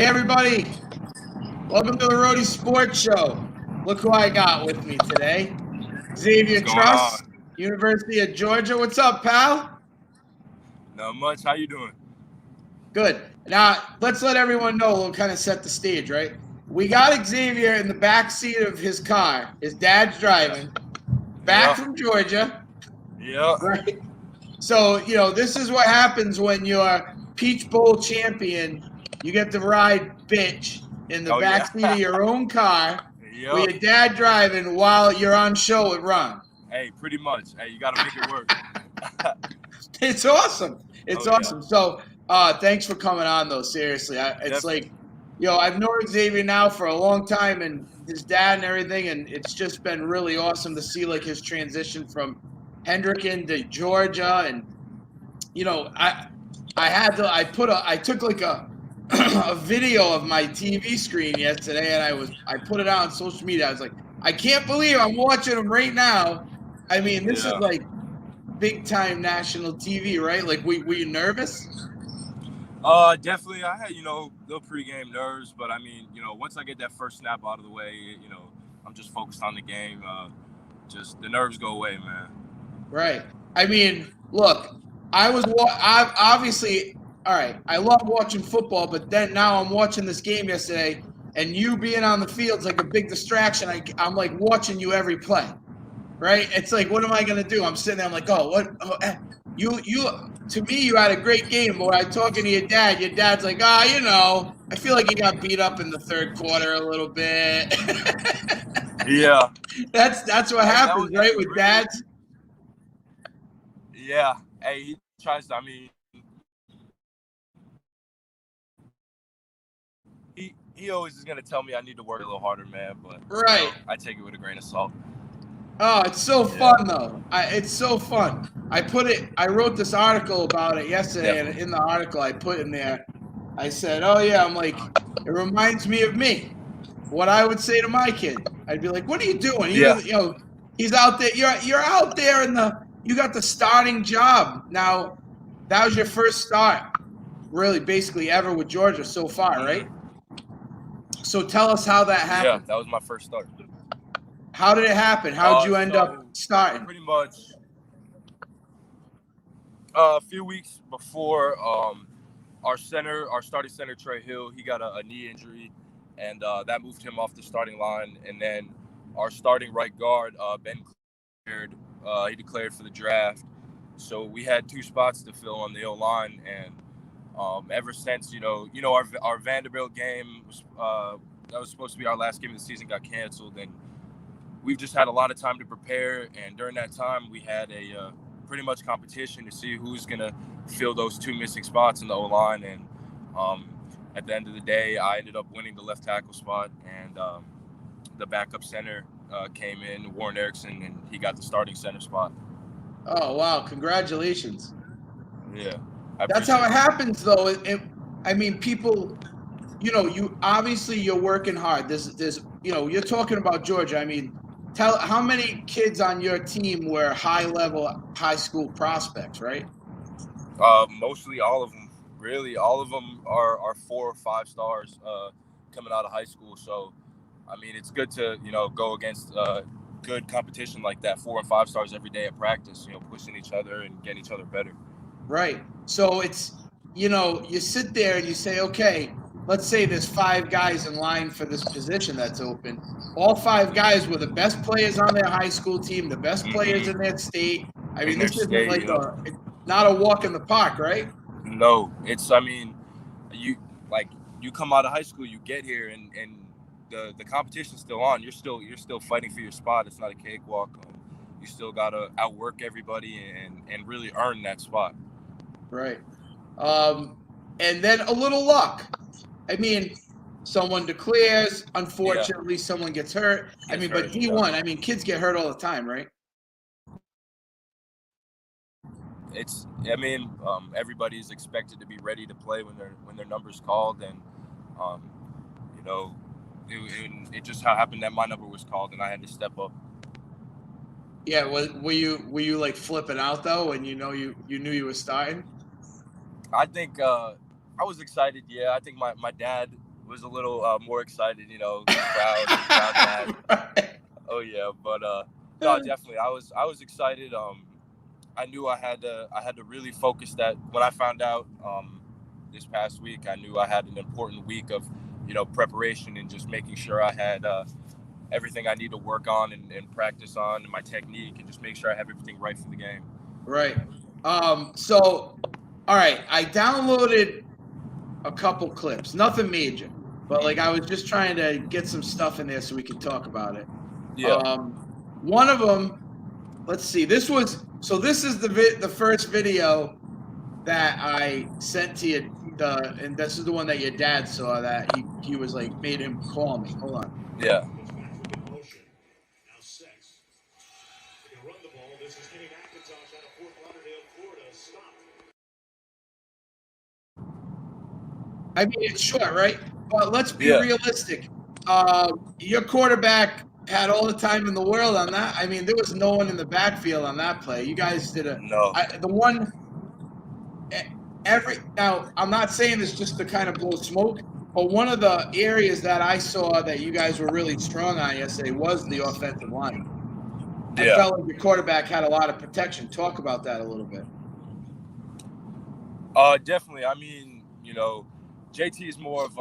Hey everybody, welcome to the Rhody Sports Show. Look who I got with me today. Xavier Truss, University of Georgia. What's up, pal? Not much. How you doing? Good. Now, let's let everyone know, we'll kind of set the stage, right? We got Xavier in the back seat of his car. His dad's driving, back from Georgia. Yeah. Right? So, this is what happens when you're Peach Bowl champion. You get to ride bitch in the backseat of your own car with your dad driving while you're on show with Ron. Hey, pretty much. Hey, you got to make it work. It's awesome. It's awesome. So, thanks for coming on, though. Seriously. It's like, I've known Xavier now for a long time and his dad and everything, and it's just been really awesome to see, like, his transition from Hendricken to Georgia. And, I took like a video of my TV screen yesterday, and I put it out on social media. I was like, I can't believe I'm watching him right now. I mean, this is like big time national TV, right? Like, were you nervous? Definitely. I had, little pregame nerves, but I mean, once I get that first snap out of the way, I'm just focused on the game. Just the nerves go away, man. Right. I mean, look, I obviously. All right, I love watching football, but then now I'm watching this game yesterday, and you being on the field's like a big distraction. I'm like watching you every play, right? It's like, what am I gonna do? I'm sitting there, I'm like, oh, what? Oh, you. To me, you had a great game, but when I'm talking to your dad's like, I feel like he got beat up in the third quarter a little bit. Yeah. That's what happens, right, with dads. Yeah. Hey, he tries to. I mean. He always is gonna tell me I need to work a little harder, man. But I take it with a grain of salt. Oh, it's so fun though. It's so fun. I wrote this article about it yesterday, and in the article I put in there, I said, "Oh yeah," I'm like, it reminds me of me. What I would say to my kid, I'd be like, "What are you doing?" He's out there. You're out there you got the starting job now. That was your first start, really, basically ever with Georgia so far, right? So tell us how that happened. Yeah, that was my first start. How did it happen? How did you end up starting? Pretty much a few weeks before our starting center, Trey Hill, he got a knee injury, and that moved him off the starting line. And then our starting right guard, Ben, he declared for the draft. So we had two spots to fill on the O-line, and ever since, our Vanderbilt game was that was supposed to be our last game of the season, got canceled, and we've just had a lot of time to prepare. And during that time, we had a pretty much competition to see who's gonna fill those two missing spots in the O-line. And at the end of the day, I ended up winning the left tackle spot, and the backup center came in, Warren Erickson, and he got the starting center spot. Oh wow! Congratulations. Yeah. That's how it happens, though. I mean, people, you obviously you're working hard. There's, you're talking about Georgia. I mean, tell how many kids on your team were high-level high school prospects, right? Mostly all of them. Really, all of them are 4 or 5 stars coming out of high school. So, I mean, it's good to go against good competition like that, 4 and 5 stars every day at practice. Pushing each other and getting each other better. Right. So it's, you sit there and you say, okay, let's say there's 5 guys in line for this position that's open. All 5 guys were the best players on their high school team, the best players in their state. I mean, this isn't like not a walk in the park, right? No, it's, I mean, you come out of high school, you get here, and the competition's still on. You're still fighting for your spot. It's not a cakewalk. You still gotta outwork everybody and really earn that spot. Right. And then a little luck. I mean, someone declares, unfortunately, someone gets hurt. But D1, I mean, kids get hurt all the time, right? Everybody is expected to be ready to play when their number's called, and it just happened that my number was called and I had to step up. Yeah, were you like flipping out though, and you knew you were starting? I think I was excited. Yeah, I think my dad was a little more excited, you know, crowd that. Right. Oh yeah, but no, definitely, I was excited. I knew I had to really focus that when I found out this past week. I knew I had an important week of, you know, preparation and just making sure I had everything I need to work on and practice on, and my technique, and just make sure I have everything right for the game. Right. So, all right, I downloaded a couple clips, nothing major, but like I was just trying to get some stuff in there so we could talk about it. Yeah. One of them, let's see. This is the first video that I sent to you. And this is the one that your dad saw that he was like made him call me. Hold on. Yeah. I mean, it's short, right? But let's be realistic. Your quarterback had all the time in the world on that. I mean, there was no one in the backfield on that play. You guys did now, I'm not saying this just to kind of blow smoke, but one of the areas that I saw that you guys were really strong on yesterday was the offensive line. I felt like your quarterback had a lot of protection. Talk about that a little bit. Definitely. I mean, you know, JT is more of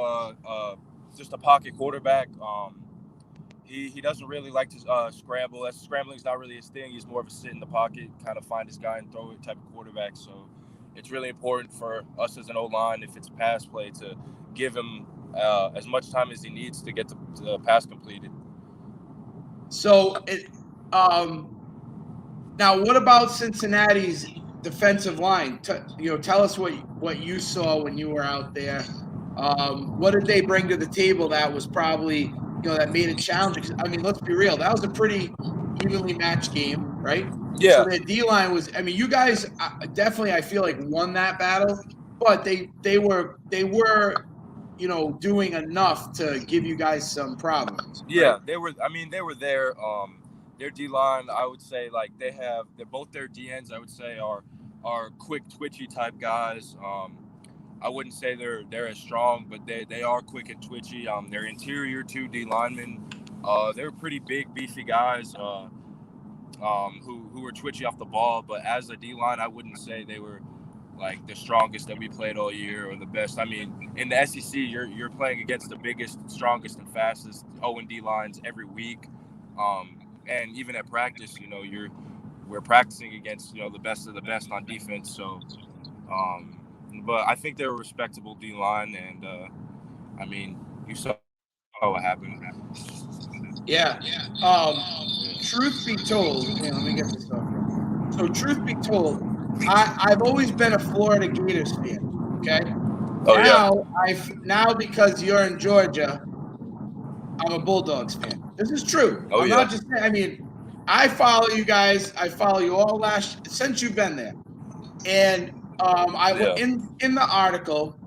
just a pocket quarterback. He doesn't really like to scramble. Scrambling is not really his thing. He's more of a sit in the pocket, kind of find his guy and throw it type of quarterback. So it's really important for us as an O-line, if it's a pass play, to give him as much time as he needs to get the pass completed. So now, what about Cincinnati's defensive line? Tell us what you saw when you were out there. What did they bring to the table that was probably, that made it challenging? I mean, let's be real. That was a pretty evenly matched game, right? Yeah. So their D-line was, I mean, you guys definitely, I feel like, won that battle, but they were doing enough to give you guys some problems. Yeah, right? they were there. Their D-line, I would say, like, they're both their DNs, I would say, are quick, twitchy type guys. I wouldn't say they're as strong, but they are quick and twitchy. Their interior two D linemen, they're pretty big, beefy guys who were twitchy off the ball. But as a D line, I wouldn't say they were like the strongest that we played all year or the best. I mean, in the SEC, you're playing against the biggest, strongest, and fastest O&D lines every week. And even at practice, we're practicing against the best of the best on defense. So. But I think they're a respectable D-line, and I mean, you saw what happened. Yeah. Truth be told, let me get this off. So, truth be told, I've always been a Florida Gators fan. Okay. Now because you're in Georgia, I'm a Bulldogs fan. This is true. I'm not just. I mean, I follow you guys. I follow you all since you've been there, and. In the article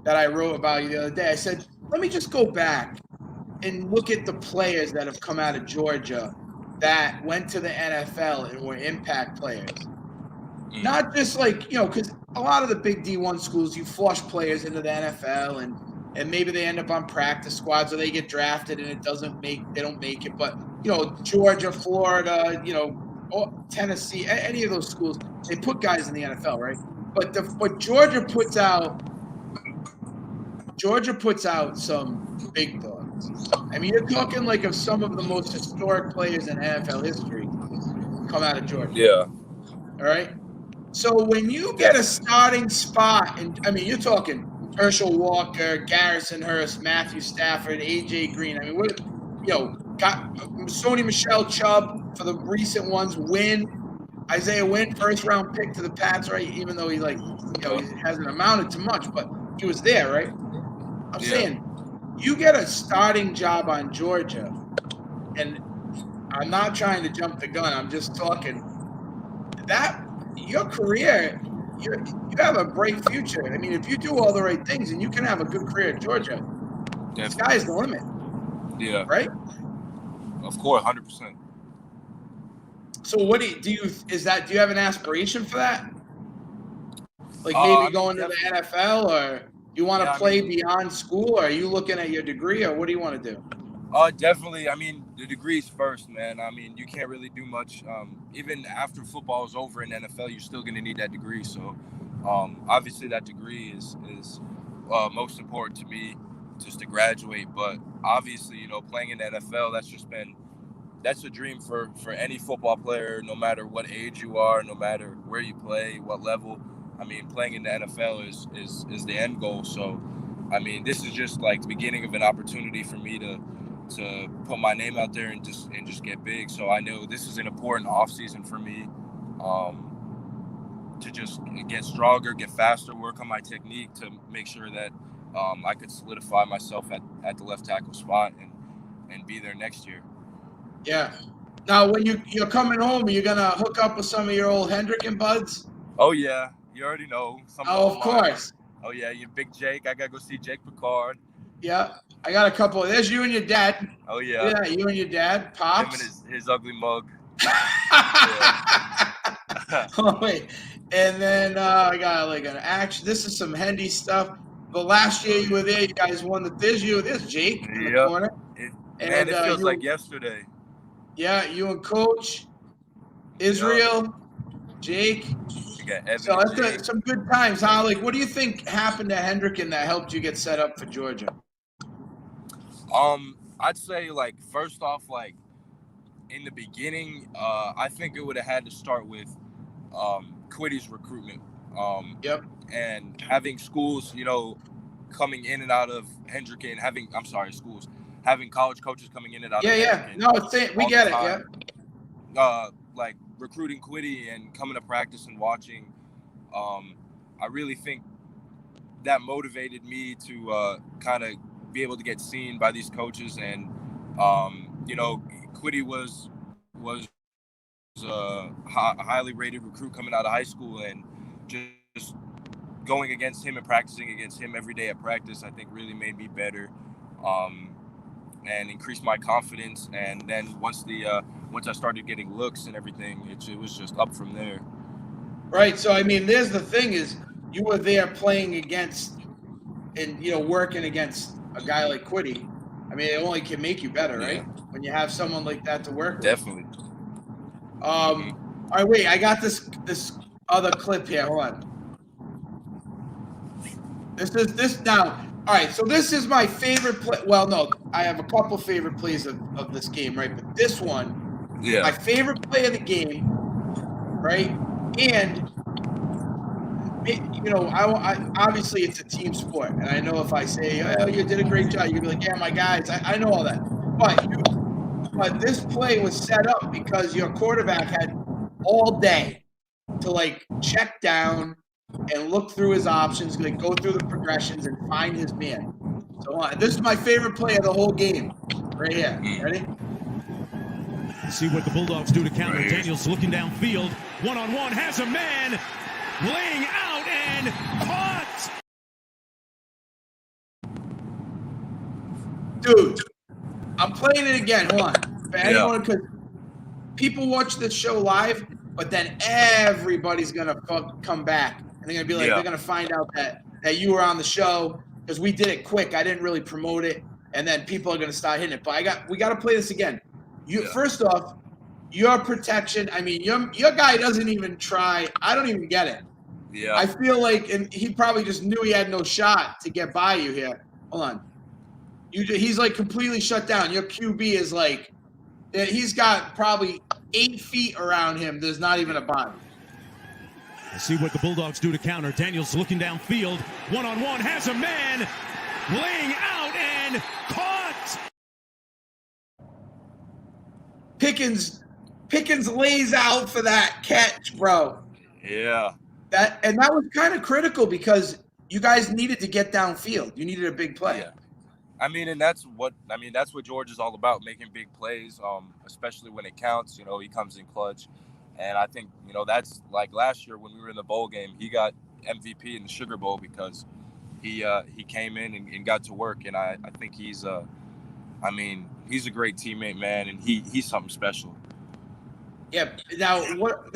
that I wrote about you the other day, I said, let me just go back and look at the players that have come out of Georgia that went to the NFL and were impact players. Not just because a lot of the big D1 schools, you flush players into the NFL and maybe they end up on practice squads or they get drafted and they don't make it. But, Georgia, Florida, Tennessee, any of those schools, they put guys in the NFL, right? But Georgia puts out some big dogs. I mean, you're talking like of some of the most historic players in NFL history come out of Georgia. Yeah. All right. So when you get a starting spot, and I mean, you're talking Herschel Walker, Garrison Hurst, Matthew Stafford, AJ Green. I mean, got Sony Michel Chubb for the recent ones. Isaiah Wynn, first round pick to the Pats, right? Even though he hasn't amounted to much, but he was there, right? I'm saying you get a starting job on Georgia, and I'm not trying to jump the gun. I'm just talking that your career, you have a bright future. I mean, if you do all the right things, and you can have a good career at Georgia, the sky's the limit. Yeah. Right? Of course, 100%. So what do you have an aspiration for that? Like maybe going to the NFL or You want to Yeah, play beyond school, or are you looking at your degree, or what do you want to do? Definitely. I mean, the degree's first, man. I mean, you can't really do much. Even after football is over in NFL, you're still going to need that degree. So, obviously, that degree is most important to me, just to graduate. But obviously, you know, playing in the NFL, that's a dream for any football player, no matter what age you are, no matter where you play, what level. I mean, playing in the NFL is the end goal. So, I mean, this is just like the beginning of an opportunity for me to put my name out there and just get big. So I know this is an important off season for me, to just get stronger, get faster, work on my technique to make sure that I could solidify myself at the left tackle spot and be there next year. Yeah. Now, when you're coming home, are you gonna hook up with some of your old Hendricken buds? Oh yeah, you already know some Oh, of of course. Oh yeah, you big Jake. I gotta go see Jake Picard. Yeah, I got a couple. There's you and your dad. Oh yeah. Yeah, you and your dad, pops. Him and his ugly mug. Oh wait, and then I got like an action. This is some Hendy stuff. But last year you were there. You guys won the. There's Jake in the corner. It feels like yesterday. Yeah, you and Coach Israel, Jake. So that's some good times, huh? Like, what do you think happened to Hendricken that helped you get set up for Georgia? I'd say, like, first off, like, in the beginning, I think it would have had to start with Quiddy's recruitment. Yep. And having schools, you know, coming in and out of Hendricken, having college coaches coming in and out of Hendricken. No, we get it, yeah. Like, recruiting Quiddy and coming to practice and watching, I really think that motivated me to kind of be able to get seen by these coaches. And you know, Quiddy was a highly rated recruit coming out of high school, and just going against him and practicing against him every day at practice, I think really made me better, and increased my confidence. And then once I started getting looks and everything, it was just up from there. Right. So I mean, there's the thing is, you were there playing against and, you know, working against a guy like Quiddy. I mean, it only can make you better, right? When you have someone like that to work with. Definitely. All right, wait. I got this other clip here. Hold on. This now. All right, so this is my favorite play. Well, no, I have a couple favorite plays of this game, right? But this one, my favorite play of the game, right? And you know, I obviously it's a team sport, and I know if I say, "Oh, you did a great job," you'd be like, "Yeah, my guys." I know all that, but this play was set up because your quarterback had all day to like check down and look through his options, like go through the progressions and find his man. So this is my favorite play of the whole game, right here. Ready? See what the Bulldogs do to counter. Right. Daniels looking downfield, one-on-one, has a man, laying out and caught. Dude, I'm playing it again. Hold on. For anyone, because people watch this show live, but then everybody's gonna come back. And they're gonna be like, they're gonna find out that you were on the show because we did it quick. I didn't really promote it, and then people are gonna start hitting it. But we gotta play this again. First off, your protection. I mean, your guy doesn't even try. I don't even get it. Yeah. I feel like, and he probably just knew he had no shot to get by you here. Hold on. He's like completely shut down. Your QB is like, he's got probably 8 feet around him. There's not even a body. See what the Bulldogs do to counter. Daniels looking downfield, one-on-one, has a man, laying out and caught. Pickens lays out for that catch, bro. Yeah. That was kind of critical because you guys needed to get downfield. You needed a big play. Yeah. I mean, that's what George is all about, making big plays, especially when it counts. You know, he comes in clutch. And I think, you know, that's like last year when we were in the bowl game, he got MVP in the Sugar Bowl because he came in and got to work. And I think he's a great teammate, man, and he's something special. Yeah. Now what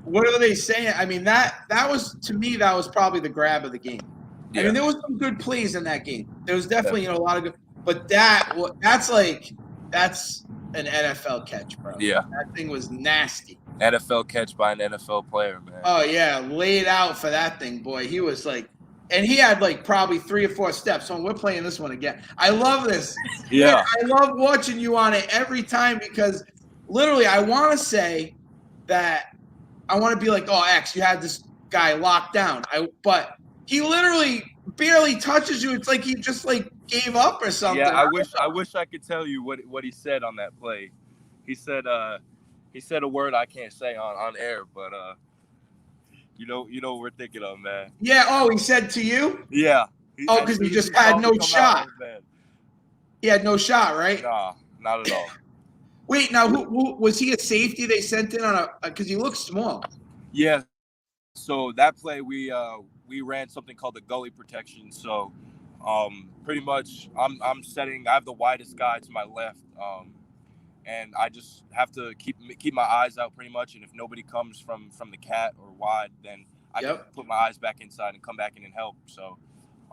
what are they saying? I mean, that was, to me, that was probably the grab of the game. I mean, there was some good plays in that game. There was definitely, a lot of good. But that's an NFL catch, bro. Yeah. That thing was nasty. NFL catch by an NFL player, man. Oh, yeah. Laid out for that thing, boy. He was like – and he had like probably 3 or 4 steps. So we're playing this one again. I love this. Yeah. Man, I love watching you on it every time because literally I want to say that I want to be like, oh, X, you had this guy locked down. But he literally barely touches you. It's like he just like gave up or something. Yeah, I wish I could tell you what he said on that play. He said a word I can't say on air, but you know what we're thinking of, man. Yeah. Oh, he said to you? Yeah. Because he just had no shot. He had no shot, right? Nah, not at all. Wait, now who was he a safety they sent in on because he looks small? Yeah. So that play we ran something called the Gully Protection. So pretty much I have the widest guy to my left. And I just have to keep my eyes out pretty much. And if nobody comes from the cat or wide, then I can put my eyes back inside and come back in and help. So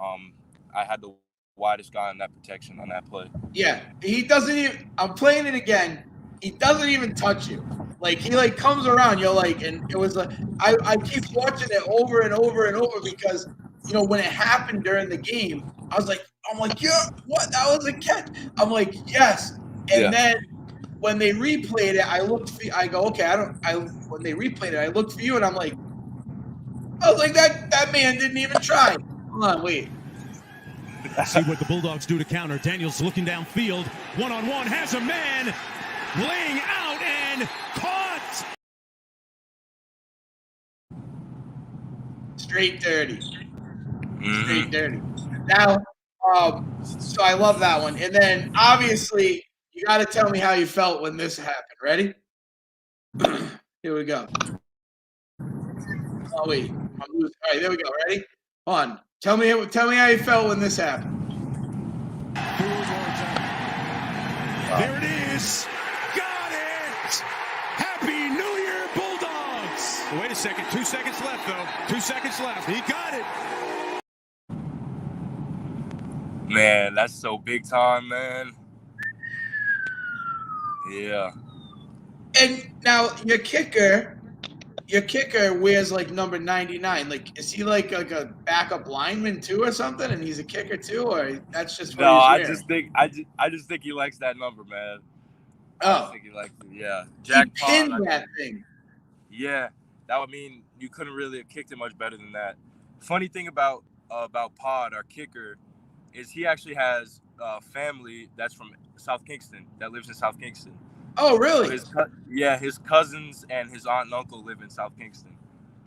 I had the widest guy on that protection on that play. Yeah, he doesn't even. I'm playing it again. He doesn't even touch you. Like he like comes around. You're like, and it was like I keep watching it over and over and over because when it happened during the game, I'm like, yeah, what? That was a catch. I'm like, yes, and then. When they replayed it, I go, okay, when they replayed it, I looked for you and I was like, that man didn't even try. Hold on, wait. See what the Bulldogs do to counter. Daniels looking downfield. One-on-one, has a man. Laying out and caught. Straight dirty. Straight dirty. Now, so I love that one. And then, obviously, you got to tell me how you felt when this happened. Ready? Here we go. Oh, wait. All right, there we go. Ready? Hold on. Tell me how you felt when this happened. There it is. Got it. Happy New Year, Bulldogs. Wait a second. 2 seconds left, though. 2 seconds left. He got it. Man, that's so big time, man. Yeah. And now your kicker wears like number 99. Like, is he like a backup lineman too, or something? And he's a kicker too, or that's just what he's wearing? I just think he likes that number, man. Oh, I think he likes it. Yeah. Jack he pinned that thing. Yeah, that would mean you couldn't really have kicked it much better than that. Funny thing about Pod, our kicker, is he actually has family that's from South Kingston that lives in South Kingston. Oh, really? So his cousins and his aunt and uncle live in South Kingston.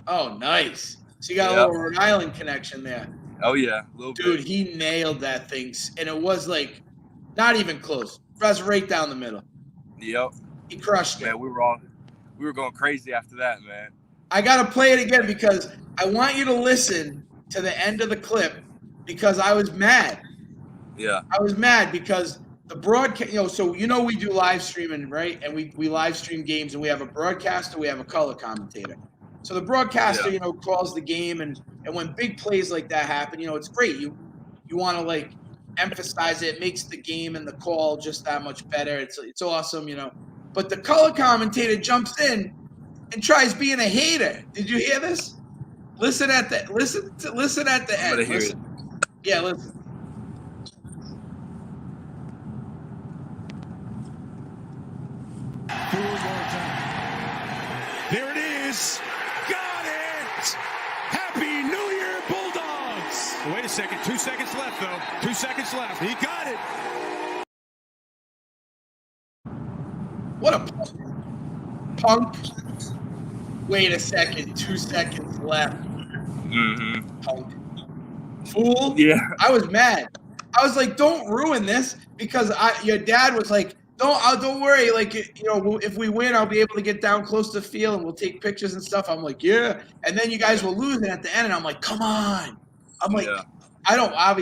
Oh, nice. So you got a little Rhode Island connection there. Oh, yeah. A little Dude, bit. he nailed that thing. And it was like not even close. Press right down the middle. Yep. He crushed it. Man, we were going crazy after that, man. I got to play it again because I want you to listen to the end of the clip because I was mad. Yeah. I was mad because the broadcast, so we do live streaming, right? And we live stream games, and we have a broadcaster, we have a color commentator. So the broadcaster, calls the game, and when big plays like that happen, it's great. You want to like emphasize it. It makes the game and the call just that much better. It's awesome, But the color commentator jumps in and tries being a hater. Did you hear this? Listen at the end. Hear it. Yeah, listen. There it is. Got it. Happy New Year, Bulldogs. Wait a second. 2 seconds left, though. 2 seconds left. He got it. What a punk. Wait a second. 2 seconds left. Mm-hmm. Punk. Fool. Yeah. I was mad. I was like, don't ruin this because your dad was like, don't worry. Like, if we win, I'll be able to get down close to the field and we'll take pictures and stuff. I'm like, yeah. And then you guys were losing at the end, and I'm like, come on. I'm like, I don't want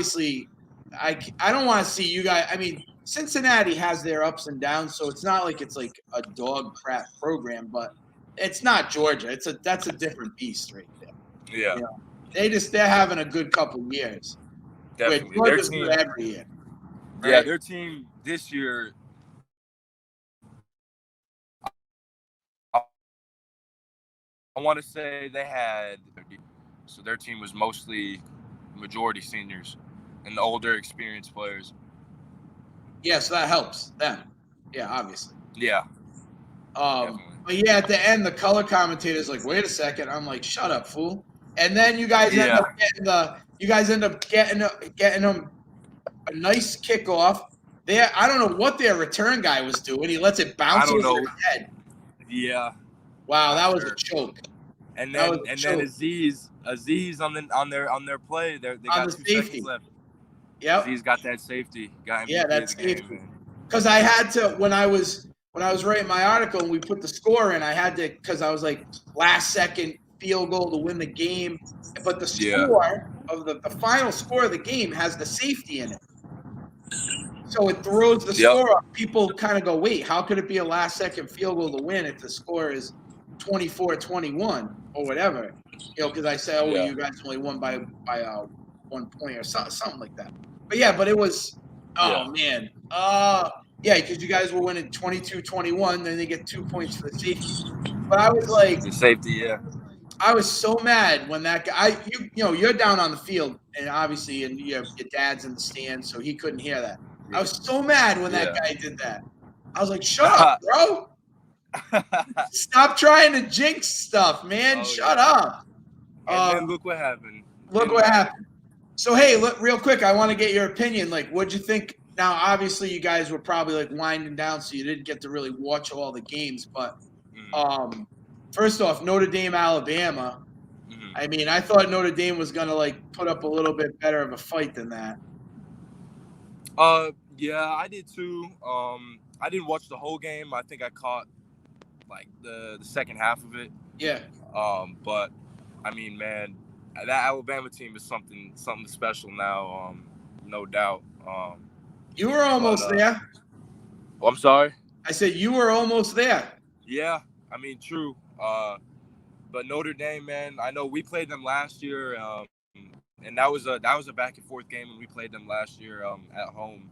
to see you guys. I mean, Cincinnati has their ups and downs, so it's not like it's like a dog crap program, but it's not Georgia. That's a different beast right there. Yeah. they're having a good couple years. Definitely. Where Their Georgia's team, good every year. yeah, Right? their team this year. I want to say they had, so their team was mostly majority seniors and the older, experienced players. Yeah, so that helps them. Yeah, obviously. Yeah. But yeah, at the end, the color commentator's like, "Wait a second." I'm like, "Shut up, fool!" And then you guys end up getting them a nice kickoff. I don't know what their return guy was doing. He lets it bounce over his head. Yeah. Wow, that was a choke. And then Aziz on their play, they got 2 seconds left. Yep. Aziz got that safety. Got MVP that's of the game, safety. Because I had to when I was writing my article and we put the score in, I had to because I was like last second field goal to win the game. But the score of the final score of the game has the safety in it. So it throws the score up. People kind of go, wait, how could it be a last second field goal to win if the score is 24-21 or whatever? Because I say, you guys only won by 1 point or something like that. But it was, man. Because you guys were winning 22-21, then they get 2 points for the safety. But I was like, the safety, I was so mad when that guy, you're down on the field, and obviously, and your dad's in the stands, so he couldn't hear that. I was so mad when that guy did that. I was like, shut up, bro. Stop trying to jinx stuff, man. Shut up. And then look what happened. So, hey, real quick, I want to get your opinion. Like, what'd you think? Now, obviously, you guys were probably like winding down, so you didn't get to really watch all the games. But first off, Notre Dame, Alabama. I mean, I thought Notre Dame was going to like put up a little bit better of a fight than that. Yeah, I did too. I didn't watch the whole game. I think I caught like the second half of it. Yeah. But I mean, man, that Alabama team is something special now. No doubt. You were almost there. Oh, I'm sorry. I said you were almost there. Yeah, I mean, true. But Notre Dame, man, I know we played them last year. And that was a back and forth game when we played them last year at home,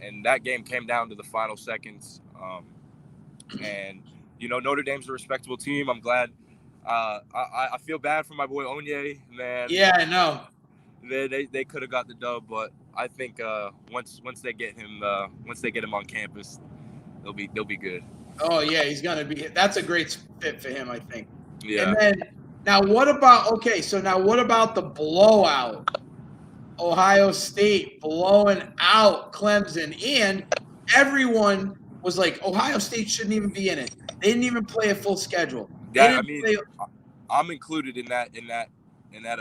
and that game came down to the final seconds. And Notre Dame's a respectable team. I'm glad. I feel bad for my boy Onye, man. Yeah, I know. They could have got the dub, but I think once they get him on campus, they'll be good. Oh yeah, he's gonna be. That's a great fit for him, I think. Yeah. And then. Now, what about the blowout? Ohio State blowing out Clemson, and everyone was like, Ohio State shouldn't even be in it. They didn't even play a full schedule. I'm included in that.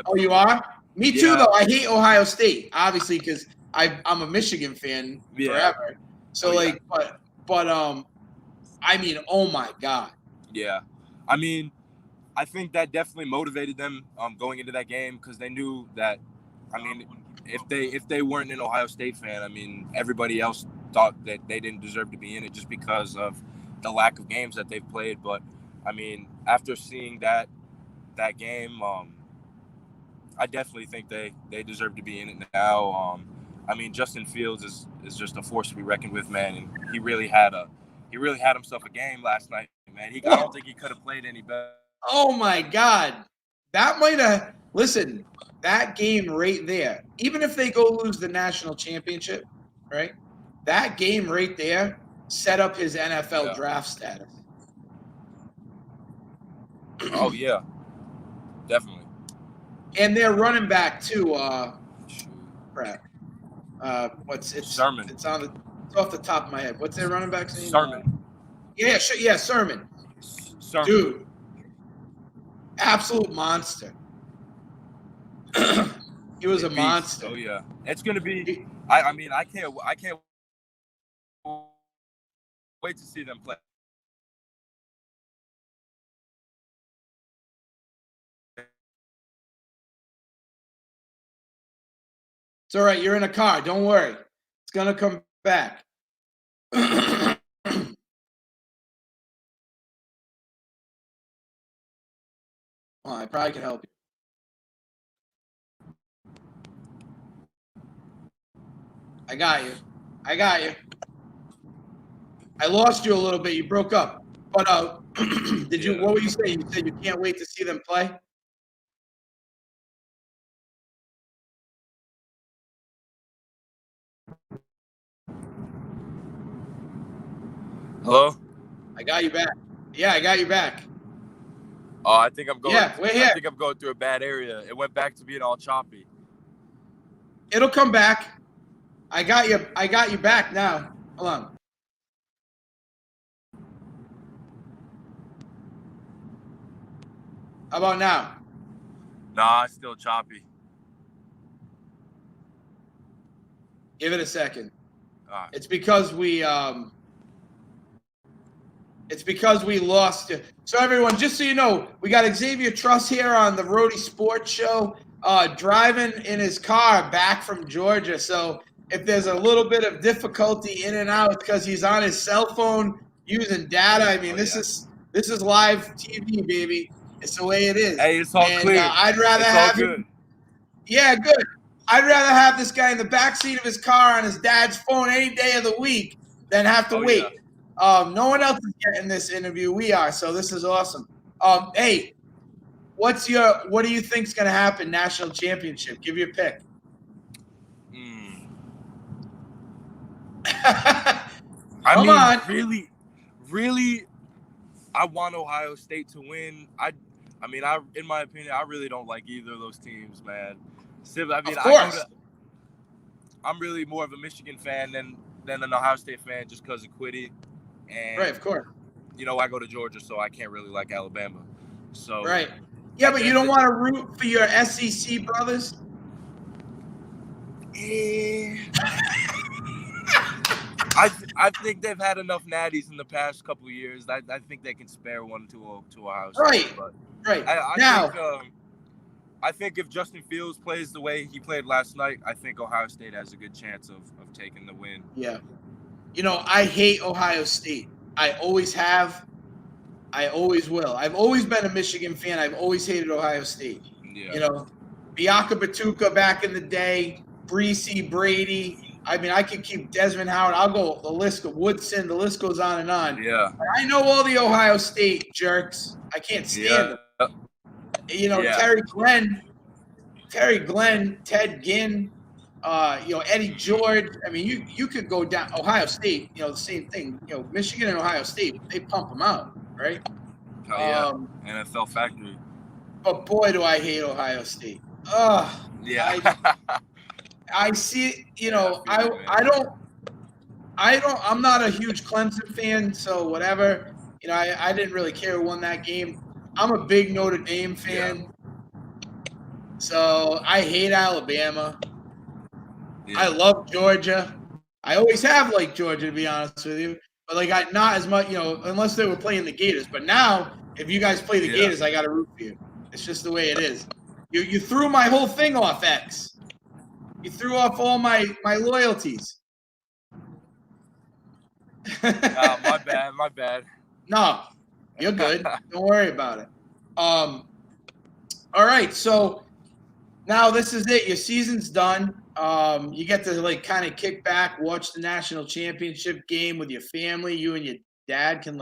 Oh, you are? Me too, though. I hate Ohio State, obviously, because I'm a Michigan fan forever. So, I mean, oh my God. Yeah, I mean. I think that definitely motivated them going into that game because they knew that. I mean, if they weren't an Ohio State fan, I mean, everybody else thought that they didn't deserve to be in it just because of the lack of games that they've played. But I mean, after seeing that game, I definitely think they deserve to be in it now. I mean, Justin Fields is just a force to be reckoned with, man, and he really had himself a game last night, man. I don't think he could have played any better. Oh my God. That might have listen, that game right there, even if they go lose the national championship, right? That game right there set up his NFL draft status. Oh yeah. Definitely. And they're running back too, crap. Sermon. It's off the top of my head. What's their running back's name? Sermon. Sermon. Sermon. Dude. Absolute monster. He was a monster. Oh yeah, it's gonna be. I mean, I can't wait to see them play. It's all right. You're in a car. Don't worry. It's gonna come back. Well, I probably can help you. I got you. I lost you a little bit. You broke up. But did you? What were you saying? You said you can't wait to see them play. Hello? I got you back. Yeah, I got you back. Oh, I think I'm going. Yeah, we're here. I think I'm going through a bad area. It went back to being all choppy. It'll come back. I got you back now. Hold on. How about now? Nah, it's still choppy. Give it a second. Right. It's because we lost it. So everyone, just so you know, we got Xavier Truss here on the Rhody Sports Show, driving in his car back from Georgia. So if there's a little bit of difficulty in and out, because he's on his cell phone using data. I mean, this is live TV, baby. It's the way it is. Hey, it's all clear. I'd rather have him. Yeah, good. I'd rather have this guy in the backseat of his car on his dad's phone any day of the week than have to wait. Yeah. No one else is getting this interview. We are, so this is awesome. Hey, what do you think's going to happen national championship? Give your pick. Really, I want Ohio State to win. In my opinion, I really don't like either of those teams, man. Of course. I'm really more of a Michigan fan than an Ohio State fan just because of Quiddy. And, right, of course. I go to Georgia, so I can't really like Alabama. So right. Yeah, but you don't want to root for your SEC brothers? I think they've had enough natties in the past couple of years. I think they can spare one to Ohio State. Right. But right. I think if Justin Fields plays the way he played last night, I think Ohio State has a good chance of taking the win. Yeah. I hate Ohio State. I always have. I always will. I've always been a Michigan fan. I've always hated Ohio State. Yeah. Biaka Batuka back in the day, Breesy, Brady. I mean, I could keep Desmond Howard. I'll go the list of Woodson. The list goes on and on. Yeah. But I know all the Ohio State jerks. I can't stand them. Terry Glenn, Ted Ginn, Eddie George. I mean, you could go down Ohio State. The same thing. Michigan and Ohio State, they pump them out, right? Oh yeah. NFL factory. But boy, do I hate Ohio State. Yeah. I see it. I'm not a huge Clemson fan, so whatever. I didn't really care who won that game. I'm a big Notre Dame fan. Yeah. So I hate Alabama. Yeah. I love Georgia. I always have liked Georgia, to be honest with you. But not as much, unless they were playing the Gators. But now, if you guys play the Gators, I got to root for you. It's just the way it is. You threw my whole thing off, X. You threw off all my loyalties. My bad. No, you're good. Don't worry about it. All right, so now this is it. Your season's done. You get to kind of kick back, watch the national championship game with your family. You and your dad can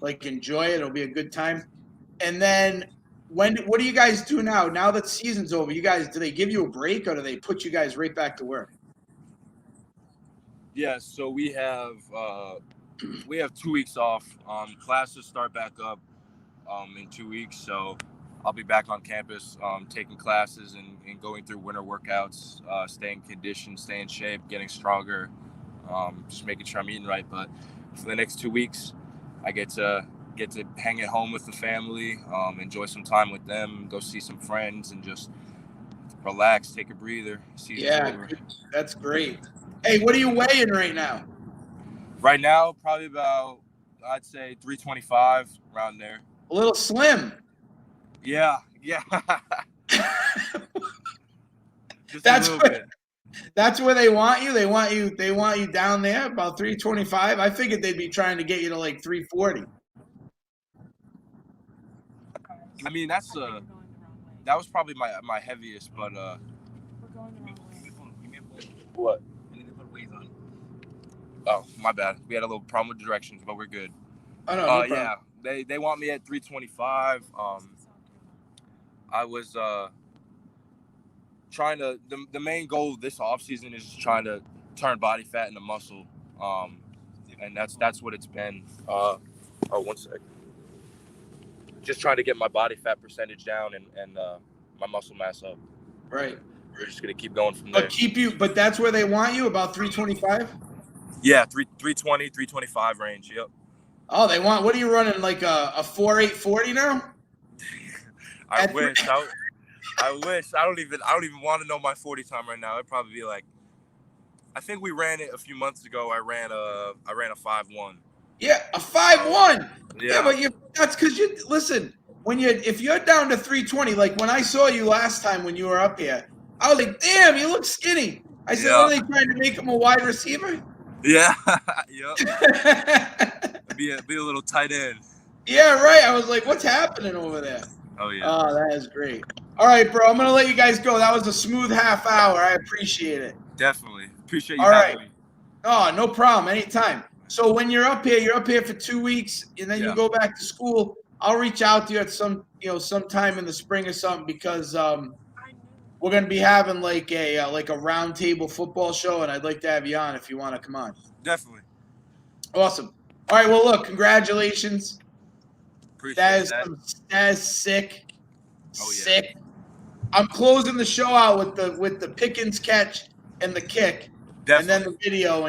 enjoy it. It'll be a good time. And then what do you guys do now? Now that season's over, do they give you a break or do they put you guys right back to work? Yeah, so we have 2 weeks off. Classes start back up in 2 weeks, so I'll be back on campus taking classes and going through winter workouts, staying conditioned, staying in shape, getting stronger, just making sure I'm eating right. But for the next 2 weeks, I get to hang at home with the family, enjoy some time with them, go see some friends, and just relax, take a breather. That's great. Hey, what are you weighing right now? Right now, probably about, I'd say 325, around there. A little slim. Yeah. That's where they want you. They want you down there about 325. I figured they'd be trying to get you to 340. I mean, that was probably my heaviest, but We're going the wrong way. What? Oh, my bad. We had a little problem with directions, but we're good. Oh, no, no problem. Yeah, they want me at 325. I was trying to the main goal this offseason is trying to turn body fat into muscle. And that's what it's been. Oh, 1 sec. Just trying to get my body fat percentage down and my muscle mass up. Right. We're just gonna keep going from there. But that's where they want you, about 325? Yeah, 320, 325 range. Yep. Oh, they want. What are you running, like a 4.840 now? I wish. I don't even want to know my 40 time right now. It'd probably be like, I think we ran it a few months ago. I ran a 5.1. Yeah, a 5.1. Yeah, but that's because you listen. If you're down to 320, like when I saw you last time when you were up here, I was like, damn, you look skinny. I said, are they trying to make him a wide receiver? Yeah, yep. be a little tight end. Yeah, right. I was like, what's happening over there? Oh yeah. Oh, that is great. All right, bro. I'm gonna let you guys go. That was a smooth half hour. I appreciate it. Definitely appreciate you having me. Oh, no problem. Anytime. So when you're up here for 2 weeks, and then you go back to school. I'll reach out to you at sometime in the spring or something, because we're gonna be having like a round table football show, and I'd like to have you on if you want to come on. Definitely. Awesome. All right. Well, look, congratulations. Appreciate that. That is sick. Oh, yeah. Sick. I'm closing the show out with the Pickens catch and the kick. Definitely. And then the video,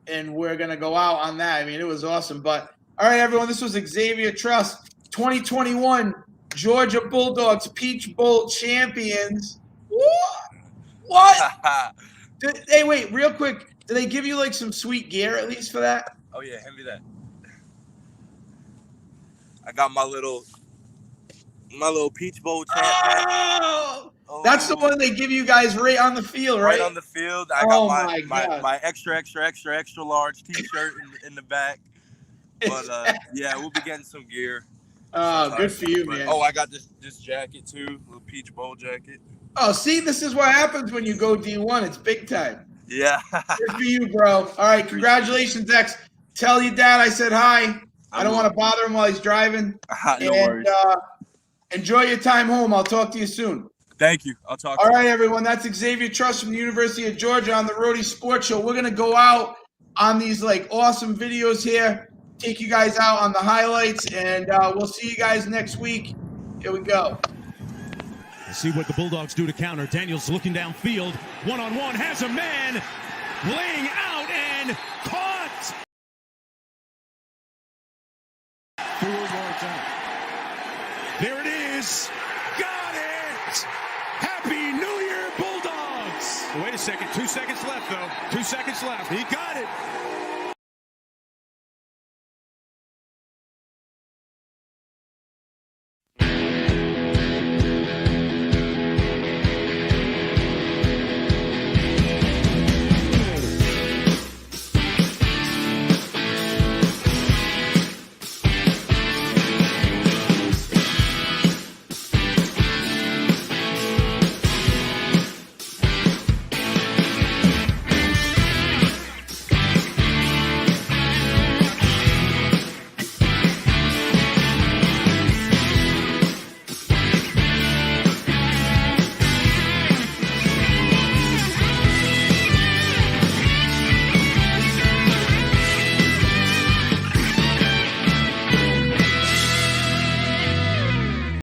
and we're gonna go out on that. I mean, it was awesome. But all right, everyone, this was Xavier Truss, 2021 Georgia Bulldogs Peach Bowl champions. What? Hey, wait, real quick. Do they give you like some sweet gear at least for that? Oh yeah, hand me that. I got my little Peach Bowl champ hat. Oh, that's the one they give you guys right on the field, right? Right on the field. I got my extra large T-shirt in the back. But yeah, we'll be getting some gear. Good for you, man. Oh, I got this jacket too, little Peach Bowl jacket. Oh, see, this is what happens when you go D1. It's big time. Yeah. Good for you, bro. All right, congratulations, X. Tell your dad I said hi. I don't want to bother him while he's driving. No worries. Enjoy your time home. I'll talk to you soon. Thank you. I'll talk to you. All right, everyone. That's Xavier Truss from the University of Georgia on the Rhody Sports Show. We're going to go out on these like awesome videos here, take you guys out on the highlights, and we'll see you guys next week. Here we go. Let's see what the Bulldogs do to counter. Daniels looking downfield. One-on-one, has a man laying out and caught. 4 yards out. There it is. Got it. Happy New Year, Bulldogs. Wait a second. 2 seconds left, though. 2 seconds left. He got it.